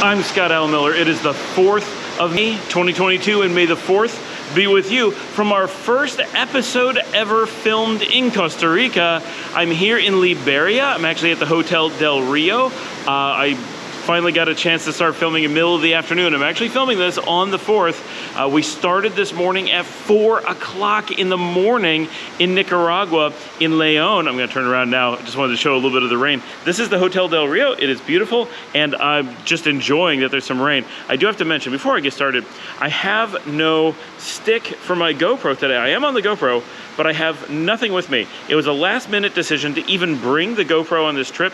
I'm Scott Allen Miller. It is the 4th of May, 2022, and may the 4th be with you. From our first episode ever filmed in Costa Rica, I'm here in Liberia. I'm actually at the Hotel Del Rio. I finally got a chance to start filming in the middle of the afternoon. I'm actually filming this on the 4th. We started this morning at 4 o'clock in the morning in Nicaragua, in Leon. I'm gonna turn around now. I just wanted to show a little bit of the rain. This is the Hotel Del Rio. It is beautiful, and I'm just enjoying that there's some rain. I do have to mention, before I get started, I have no stick for my GoPro today. I am on the GoPro, but I have nothing with me. It was a last-minute decision to even bring the GoPro on this trip.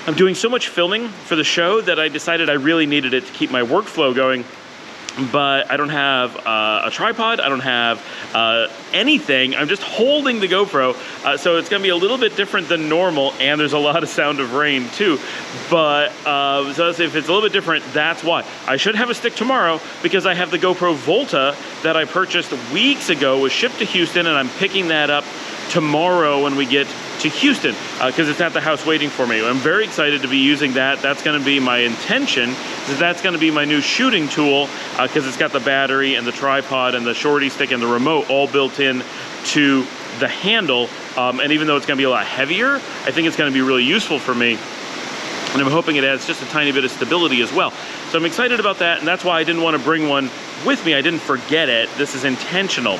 I'm doing so much filming for the show that I decided I really needed it to keep my workflow going, but I don't have a tripod, I don't have anything. I'm just holding the GoPro, so it's gonna be a little bit different than normal, and there's a lot of sound of rain too. But so if it's a little bit different, that's why. I should have a stick tomorrow because I have the GoPro Volta that I purchased weeks ago, was shipped to Houston, and I'm picking that up tomorrow when we get to Houston, because it's at the house waiting for me. I'm very excited to be using that. That's gonna be my intention. That's gonna be my new shooting tool, because it's got the battery and the tripod and the shorty stick and the remote all built in to the handle. And even though it's gonna be a lot heavier, I think it's gonna be really useful for me. And I'm hoping it adds just a tiny bit of stability as well. So I'm excited about that, and that's why I didn't want to bring one with me. I didn't forget it. This is intentional.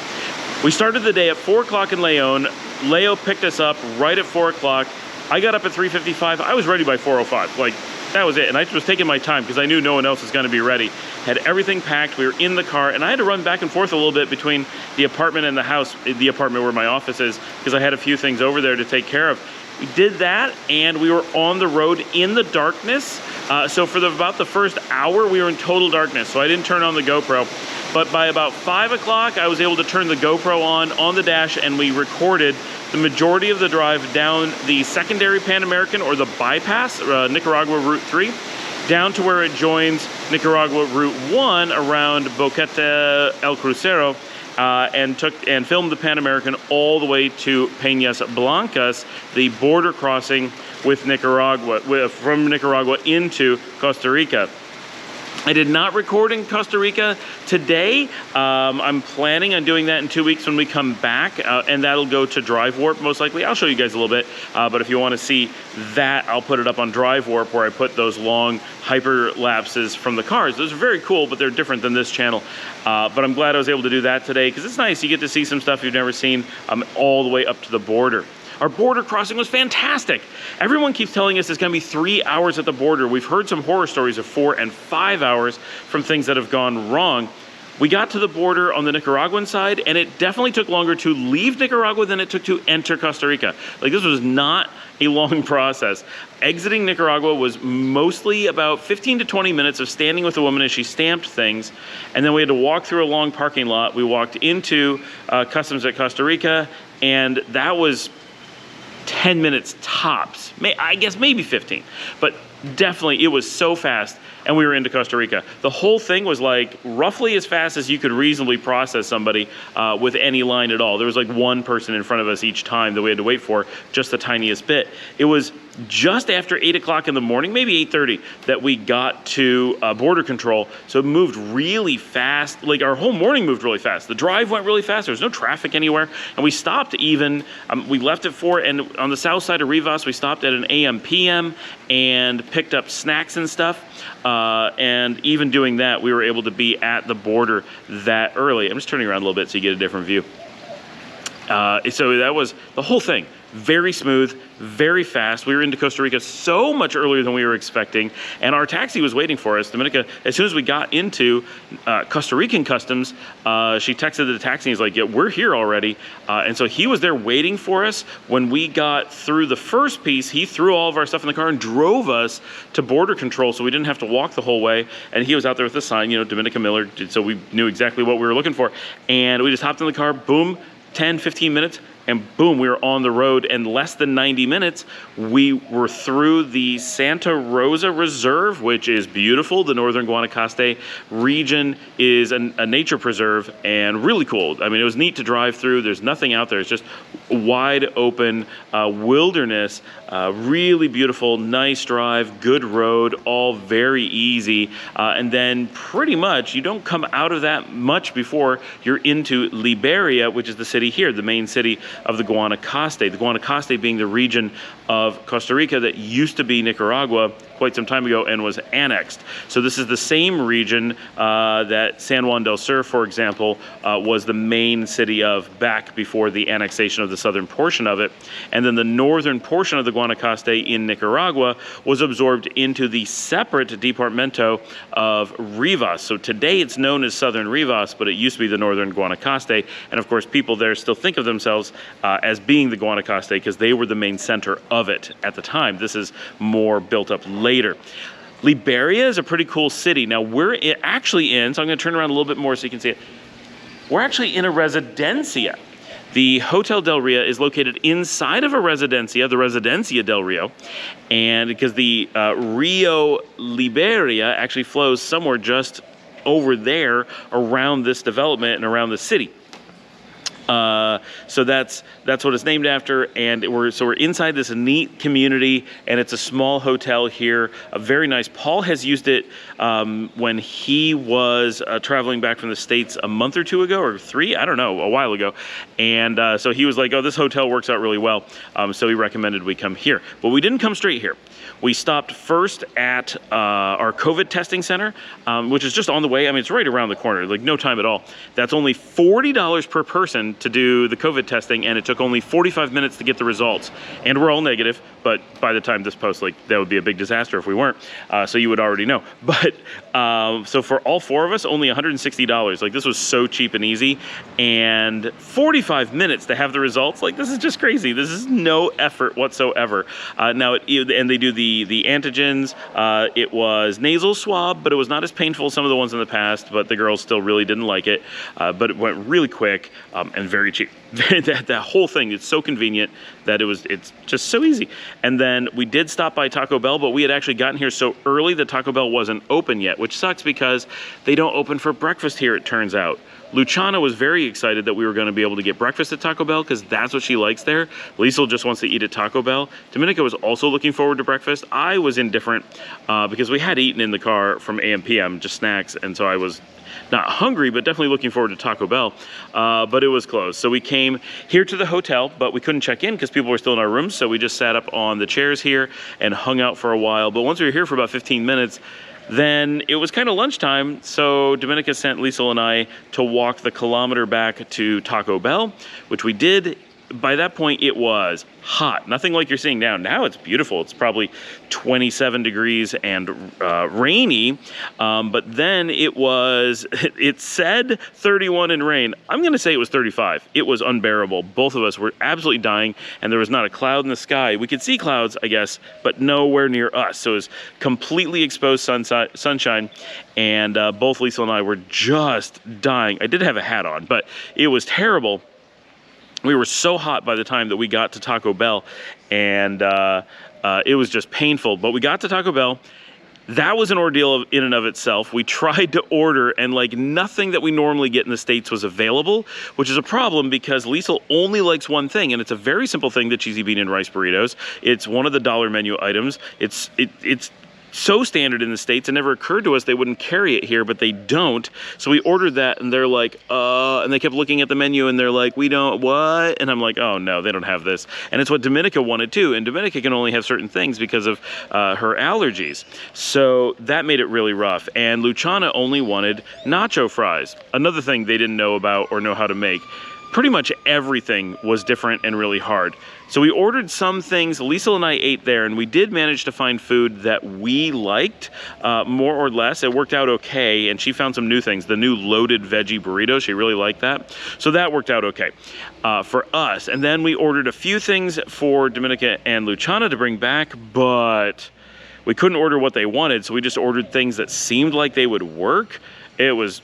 We started the day at 4 o'clock in Leon. Leo picked us up right at 4 o'clock. I got up at 3:55. I was ready by 4:05. Like, that was it. And I was taking my time because I knew no one else was going to be ready. Had everything packed. We were in the car, and I had to run back and forth a little bit between the apartment and the house, the apartment where my office is, because I had a few things over there to take care of. We did that, and we were on the road in the darkness. So for about the first hour, we were in total darkness. So I didn't turn on the GoPro. But by about 5 o'clock, I was able to turn the GoPro on the dash, and we recorded the majority of the drive down the secondary Pan American, or the bypass, Nicaragua Route 3, down to where it joins Nicaragua Route 1 around Boquete El Crucero, and filmed the Pan American all the way to Peñas Blancas, the border crossing with Nicaragua, from Nicaragua into Costa Rica. I did not record in Costa Rica today. I'm planning on doing that in 2 weeks when we come back, and that'll go to Drive Warp most likely. I'll show you guys a little bit, but if you want to see that, I'll put it up on Drive Warp, where I put those long hyperlapses from the cars. Those are very cool, but they're different than this channel. But I'm glad I was able to do that today, because it's nice. You get to see some stuff you've never seen, all the way up to the border. Our border crossing was fantastic. Everyone keeps telling us it's gonna be 3 hours at the border. We've heard some horror stories of 4 and 5 hours from things that have gone wrong. We got to the border on the Nicaraguan side, and it definitely took longer to leave Nicaragua than it took to enter Costa Rica. Like, this was not a long process. Exiting Nicaragua was mostly about 15 to 20 minutes of standing with a woman as she stamped things, and then we had to walk through a long parking lot. We walked into customs at Costa Rica, and that was 10 minutes tops. I guess maybe 15, but definitely it was so fast, and we were into Costa Rica. The whole thing was like roughly as fast as you could reasonably process somebody with any line at all. There was like one person in front of us each time that we had to wait for, just the tiniest bit. It was just after 8 o'clock in the morning, maybe 8:30, that we got to border control. So it moved really fast. Like, our whole morning moved really fast. The drive went really fast. There was no traffic anywhere. And we stopped even, we left at 4, and on the south side of Rivas, we stopped at an AM, PM, and picked up snacks and stuff. And even doing that, we were able to be at the border that early. I'm just turning around a little bit so you get a different view. So that was the whole thing. Very smooth, very fast. We were into Costa Rica so much earlier than we were expecting, and our taxi was waiting for us. Dominica, as soon as we got into Costa Rican customs, she texted the taxi and he's like, yeah, we're here already. And so he was there waiting for us. When we got through the first piece, he threw all of our stuff in the car and drove us to border control, so we didn't have to walk the whole way. And he was out there with the sign, you know, Dominica Miller, so we knew exactly what we were looking for. And we just hopped in the car, boom, 10, 15 minutes, and boom, we were on the road. In less than 90 minutes, we were through the Santa Rosa Reserve, which is beautiful. The northern Guanacaste region is a nature preserve and really cool. I mean, it was neat to drive through. There's nothing out there. It's just wide open wilderness, really beautiful, nice drive, good road, all very easy. And then pretty much you don't come out of that much before you're into Liberia, which is the city here, the main city of the Guanacaste. The Guanacaste being the region of Costa Rica that used to be Nicaragua quite some time ago and was annexed. So this is the same region that San Juan del Sur, for example, was the main city of back before the annexation of the southern portion of it. And then the northern portion of the Guanacaste in Nicaragua was absorbed into the separate departamento of Rivas. So today it's known as Southern Rivas, but it used to be the northern Guanacaste. And of course, people there still think of themselves as being the Guanacaste because they were the main center of it at the time. This is more built up later. Liberia is a pretty cool city. Now we're actually in, so I'm going to turn around a little bit more so you can see it. We're actually in a residencia. The Hotel del Rio is located inside of a residencia, the Residencia del Rio, and because the Rio Liberia actually flows somewhere just over there around this development and around the city. So that's what it's named after, and we're inside this neat community, and it's a small hotel here, very nice. Paul has used it when he was traveling back from the States a month or two ago, or three, I don't know, a while ago, and so he was like, oh, this hotel works out really well, so he recommended we come here. But we didn't come straight here. We stopped first at our COVID testing center, which is just on the way. I mean, it's right around the corner, like no time at all. That's only $40 per person to do the COVID testing, and it took only 45 minutes to get the results. And we're all negative, but by the time this posts, like, that would be a big disaster if we weren't, so you would already know. But so for all four of us, only $160. Like, this was so cheap and easy, and 45 minutes to have the results. Like, this is just crazy. This is no effort whatsoever. Now, and they do the antigens. It was nasal swab, but it was not as painful as some of the ones in the past, but the girls still really didn't like it. But it went really quick and very cheap. that whole thing, it's so convenient that it's just so easy. And then we did stop by Taco Bell, but we had actually gotten here so early that Taco Bell wasn't open yet, which sucks because they don't open for breakfast here, it turns out. Luciana was very excited that we were going to be able to get breakfast at Taco Bell because that's what she likes there. Liesl just wants to eat at Taco Bell. Dominica was also looking forward to breakfast. I was indifferent because we had eaten in the car from AM PM, just snacks, and so I was not hungry, but definitely looking forward to Taco Bell, but it was closed. So we came here to the hotel, but we couldn't check in because people were still in our rooms, so we just sat up on the chairs here and hung out for a while. But once we were here for about 15 minutes, then it was kind of lunchtime, so Dominica sent Liesl and I to walk the kilometer back to Taco Bell, which we did. By that point, it was hot. Nothing like you're seeing now. Now it's beautiful. It's probably 27 degrees and rainy. But then it said 31 in rain. I'm going to say it was 35. It was unbearable. Both of us were absolutely dying, and there was not a cloud in the sky. We could see clouds, I guess, but nowhere near us. So it was completely exposed sunshine, and both Liesl and I were just dying. I did have a hat on, but it was terrible. We were so hot by the time that we got to Taco Bell, and it was just painful. But we got to Taco Bell. That was an ordeal in and of itself. We tried to order, and like nothing that we normally get in the States was available, which is a problem because Liesl only likes one thing, and it's a very simple thing, the cheesy bean and rice burritos. It's one of the dollar menu items. It's so standard in the States, it never occurred to us they wouldn't carry it here, but they don't. So we ordered that, and they're like, and they kept looking at the menu, and they're like, we don't, what? And I'm like, oh no, they don't have this. And it's what Dominica wanted too, and Dominica can only have certain things because of her allergies. So that made it really rough. And Luciana only wanted nacho fries, another thing they didn't know about or know how to make. Pretty much everything was different and really hard. So we ordered some things. Liesl and I ate there, and we did manage to find food that we liked, more or less. It worked out okay, and she found some new things. The new loaded veggie burrito, she really liked that. So that worked out okay for us. And then we ordered a few things for Dominica and Luciana to bring back, but we couldn't order what they wanted, so we just ordered things that seemed like they would work. It was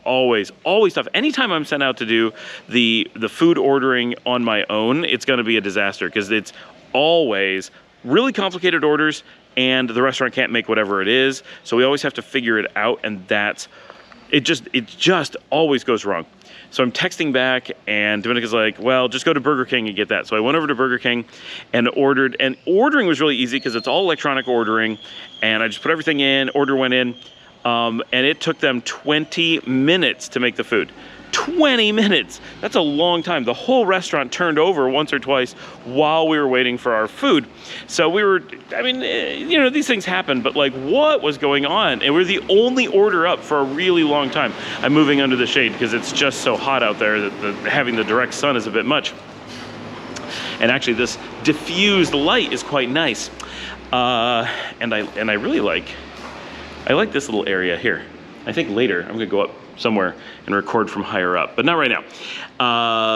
always tough. Anytime I'm sent out to do the food ordering on my own, it's going to be a disaster because it's always really complicated orders and the restaurant can't make whatever it is. So we always have to figure it out, and that's it just always goes wrong. So I'm texting back, and Dominica's like, well, just go to Burger King and get that. So I went over to Burger King and ordered, and ordering was really easy because it's all electronic ordering, and I just put everything in, order went in, and it took them 20 minutes to make the food. 20 minutes. That's a long time. The whole restaurant turned over once or twice while we were waiting for our food. So we were, I mean, you know, these things happen, but like, what was going on? And we're the only order up for a really long time. I'm moving under the shade because it's just so hot out there that having the direct sun is a bit much. And actually this diffused light is quite nice. And I really like this little area here. I think later I'm gonna go up somewhere and record from higher up, but not right now.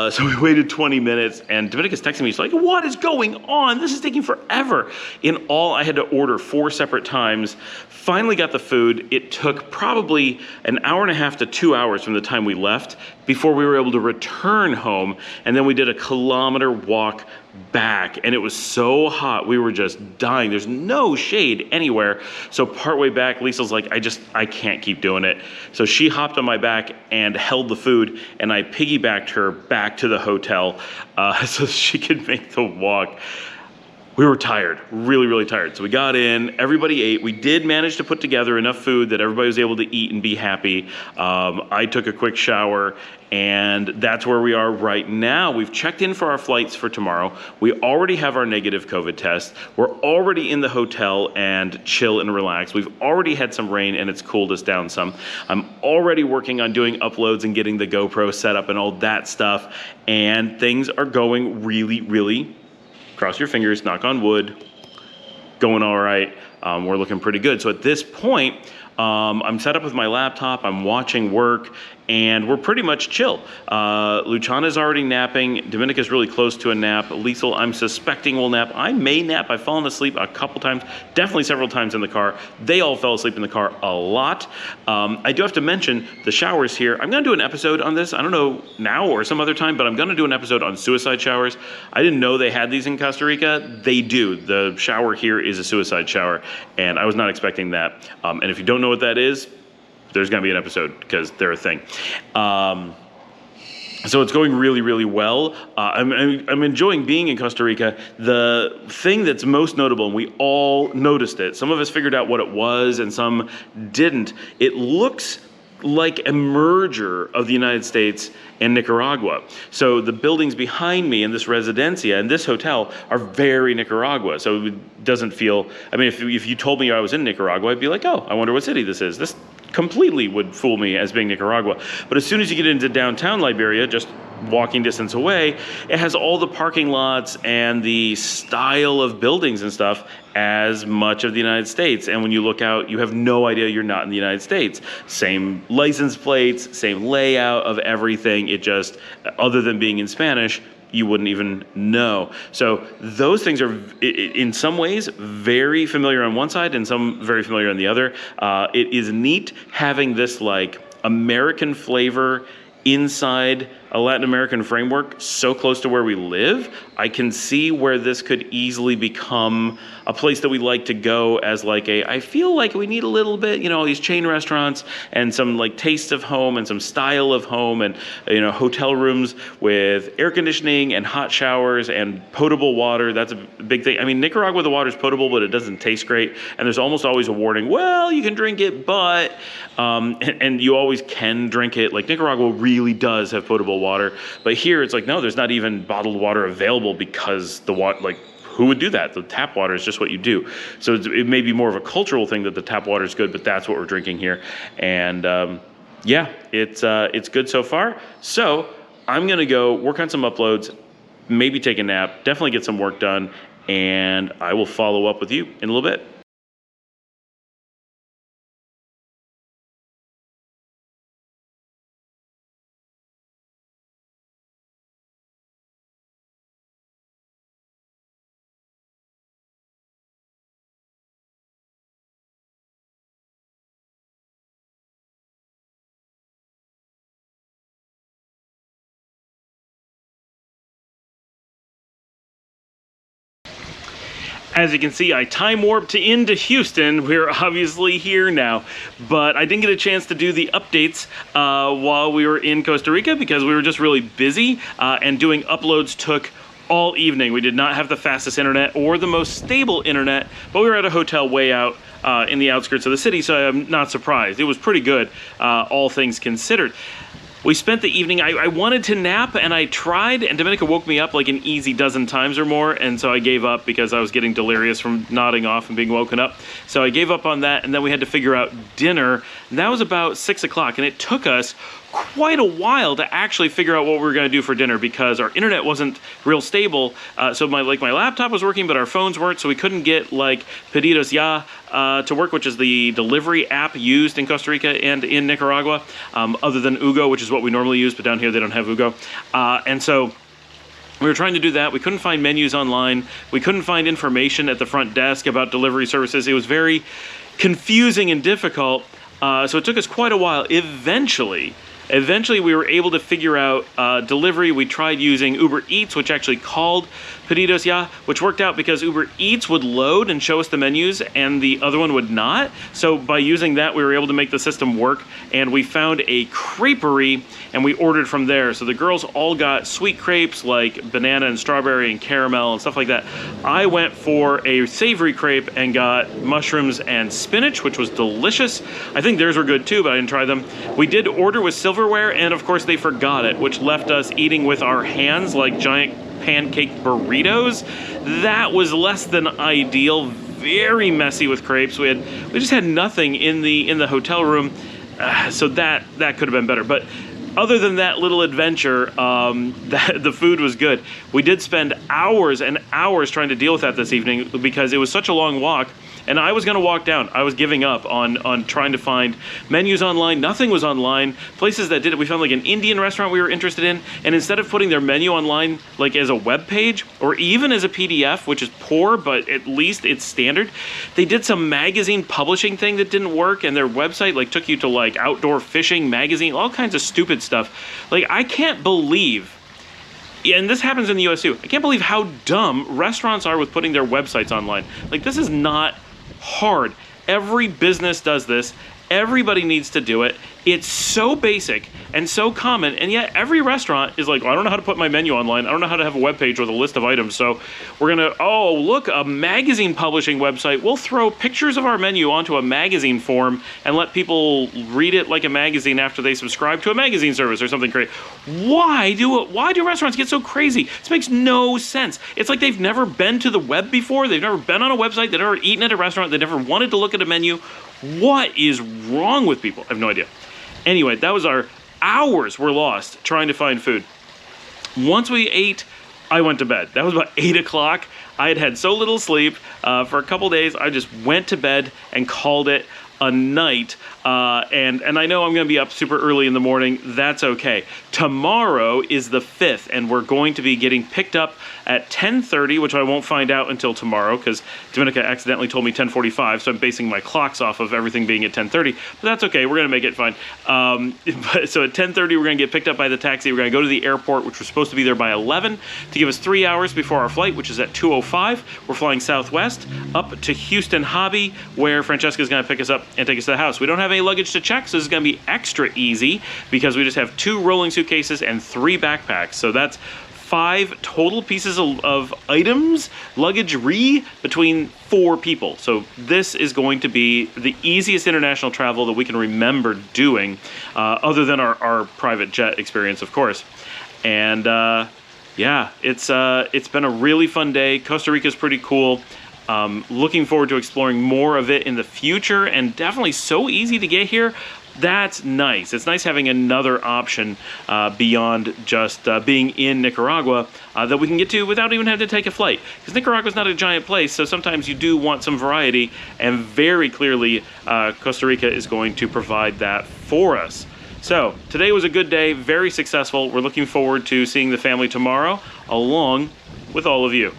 So we waited 20 minutes, and Dominica's texting me. She's like, what is going on? This is taking forever. In all, I had to order 4 separate times. Finally got the food. It took probably an hour and a half to 2 hours from the time we left before we were able to return home. And then we did a kilometer walk back, and it was so hot we were just dying. There's no shade anywhere. So partway back, Lisa's like, I can't keep doing it. So she hopped on my back and held the food, and I piggybacked her back to the hotel so she could make the walk. We were tired, really, really tired. So we got in, everybody ate. We did manage to put together enough food that everybody was able to eat and be happy. I took a quick shower, and that's where we are right now. We've checked in for our flights for tomorrow. We already have our negative COVID test. We're already in the hotel and chill and relax. We've already had some rain, and it's cooled us down some. I'm already working on doing uploads and getting the GoPro set up and all that stuff, and things are going really, really, cross your fingers, knock on wood, going all right. We're looking pretty good. So at this point, I'm set up with my laptop, I'm watching work, and we're pretty much chill. Luciana's already napping. Dominica's really close to a nap. Liesl, I'm suspecting, will nap. I may nap. I've fallen asleep a couple times, definitely several times in the car. They all fell asleep in the car a lot. I do have to mention the showers here. I'm gonna do an episode on this. I don't know now or some other time, but I'm gonna do an episode on suicide showers. I didn't know they had these in Costa Rica. They do. The shower here is a suicide shower, and I was not expecting that. And if you don't know what that is, there's gonna be an episode because they're a thing. So it's going really, really well. I'm enjoying being in Costa Rica. The thing that's most notable, and we all noticed it, some of us figured out what it was and some didn't. It looks like a merger of the United States and Nicaragua. So the buildings behind me in this residencia and this hotel are very Nicaragua. So it doesn't feel, I mean, if you told me I was in Nicaragua, I'd be like, oh, I wonder what city this is. This completely would fool me as being Nicaragua. But as soon as you get into downtown Liberia, just walking distance away, it has all the parking lots and the style of buildings and stuff as much of the United States. And when you look out, you have no idea you're not in the United States. Same license plates, same layout of everything. It just, other than being in Spanish, you wouldn't even know. So those things are, in some ways, very familiar on one side and some very familiar on the other. It is neat having this like American flavor inside a Latin American framework so close to where we live. I can see where this could easily become a place that we like to go as like I feel like we need a little bit, you know, all these chain restaurants and some like taste of home and some style of home and, you know, hotel rooms with air conditioning and hot showers and potable water. That's a big thing. I mean, Nicaragua, the water's potable, but it doesn't taste great. And there's almost always a warning, well, you can drink it, but, and you always can drink it. Like Nicaragua really does have potable water, but here it's like, no, there's not even bottled water available because the water, like, who would do that? The tap water is just what you do. So it may be more of a cultural thing that the tap water is good, but that's what we're drinking here. And yeah, it's good so far. So I'm gonna go work on some uploads, maybe take a nap, definitely get some work done, and I will follow up with you in a little bit. As you can see, I time warped into Houston. We're obviously here now, but I didn't get a chance to do the updates while we were in Costa Rica because we were just really busy, and doing uploads took all evening. We did not have the fastest internet or the most stable internet, but we were at a hotel way out in the outskirts of the city, so I'm not surprised. It was pretty good, all things considered. We spent the evening, I wanted to nap, and I tried, and Dominica woke me up like an easy dozen times or more, and so I gave up because I was getting delirious from nodding off and being woken up. So I gave up on that, and then we had to figure out dinner, and that was about 6 o'clock, and it took us quite a while to actually figure out what we were going to do for dinner because our internet wasn't real stable. So my laptop was working, but our phones weren't, so we couldn't get like Pedidos Ya to work, which is the delivery app used in Costa Rica and in Nicaragua, other than Ugo, which is what we normally use, but down here they don't have Ugo. And so we were trying to do that. We couldn't find menus online. We couldn't find information at the front desk about delivery services. It was very confusing and difficult. So it took us quite a while. Eventually, we were able to figure out delivery. We tried using Uber Eats, which actually called Pedidos Ya, which worked out because Uber Eats would load and show us the menus and the other one would not. So by using that, we were able to make the system work, and we found a creperie and we ordered from there. So the girls all got sweet crepes like banana and strawberry and caramel and stuff like that. I went for a savory crepe and got mushrooms and spinach, which was delicious. I think theirs were good too, but I didn't try them. We did order with silverware, and of course they forgot it, which left us eating with our hands like giant pancake burritos. That was less than ideal. Very messy with crepes. We just had nothing in the hotel room, so that could have been better. But other than that little adventure, the food was good. We did spend hours and hours trying to deal with that this evening because it was such a long walk. And I was going to walk down. I was giving up on trying to find menus online. Nothing was online. Places that did it, we found like an Indian restaurant we were interested in, and instead of putting their menu online like as a web page or even as a PDF, which is poor, but at least it's standard, they did some magazine publishing thing that didn't work, and their website like took you to like outdoor fishing magazine, all kinds of stupid stuff. Like, I can't believe, and this happens in the US too, I can't believe how dumb restaurants are with putting their websites online. Like, this is not hard. Every business does this. Everybody needs to do it. It's so basic and so common, and yet every restaurant is like, well, I don't know how to put my menu online. I don't know how to have a web page with a list of items. So we're gonna, oh, look, a magazine publishing website. We'll throw pictures of our menu onto a magazine form and let people read it like a magazine after they subscribe to a magazine service or something crazy. Why do restaurants get so crazy? This makes no sense. It's like they've never been to the web before. They've never been on a website. They've never eaten at a restaurant. They never wanted to look at a menu. What is wrong with people? I have no idea. Anyway, that was our hours were lost trying to find food. Once we ate, I went to bed. That was about 8 o'clock. I had had so little sleep for a couple days. I just went to bed and called it a night. And I know I'm going to be up super early in the morning. That's okay. Tomorrow is the 5th, and we're going to be getting picked up at 10:30, which I won't find out until tomorrow because Dominica accidentally told me 10:45, so I'm basing my clocks off of everything being at 10:30. But that's okay. We're going to make it fine. So at 10:30, we're going to get picked up by the taxi. We're going to go to the airport, which we're supposed to be there by 11 to give us 3 hours before our flight, which is at 2:05. We're flying Southwest up to Houston Hobby, where Francesca's going to pick us up and take us to the house. We don't have any luggage to check, so this is going to be extra easy because we just have 2 rolling suitcases and 3 backpacks. So that's 5 total pieces of items, luggage-free, between 4 people. So this is going to be the easiest international travel that we can remember doing, other than our private jet experience, of course. And yeah, it's been a really fun day. Costa Rica is pretty cool. Looking forward to exploring more of it in the future, and definitely so easy to get here. That's nice. It's nice having another option beyond just being in Nicaragua that we can get to without even having to take a flight. Because Nicaragua is not a giant place, so sometimes you do want some variety, and very clearly Costa Rica is going to provide that for us. So today was a good day, very successful. We're looking forward to seeing the family tomorrow, along with all of you.